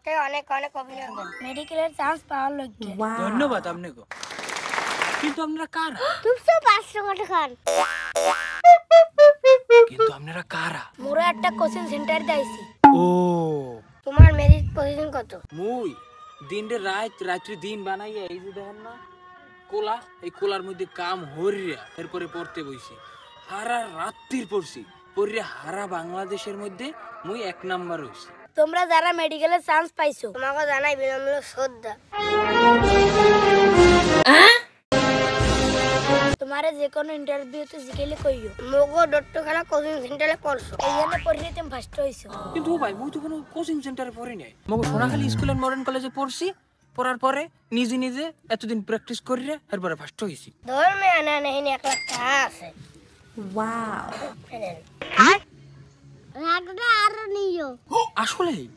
আপনাকে অনেক অনেক অভিনন্দন মেডিকেলের চান্স পাওয়ার লক্ষ্যে। ধন্যবাদ আপনাকে। কিন্তু আপনারা কারা? তুমি তো 500 টাকা খান। কিন্তু আপনারা কারা? মোরা একটা কোচিং সেন্টার দাইছি। ও তোমার মেরিট পজিশন কত? মুই দিনরে রাত্রি দিন বানাইয়া এই যে দেখেন না কোলা, এই কোলার মধ্যে কাম হরিয়া এরপরে পড়তে বইছি। হারা রাত্রির পড়ছি, পড়িয়া হারা বাংলাদেশের মধ্যে মুই 1 নাম্বার হইছি। তোমরা যারা মেডিকেলের চান্স পাইছো তোমাকে জানাই বিনম্র শ্রদ্ধা। তোমারে যে কোনো ইন্টারভিউতে জিকেলে কইও মগো ডট্টখানা কোচিং সেন্টারে পড়ছো, এই জন্য পড়িয়ে তুমি ফার্স্ট হইছো। কিন্তু ভাই মুই তো কোনো কোচিং সেন্টারে পড়ি নাই, মগো সোনাখালী স্কুল এন্ড মডার্ন কলেজে পড়ছি। পড়ার পরে নিজে নিজে এতদিন প্র্যাকটিস করিয়া এরপরে ফার্স্ট হইছি। ধর্মে আনা নেই 1 লাখ টাকা আছে। ওয়াও রাগটা আর নিও আসলেই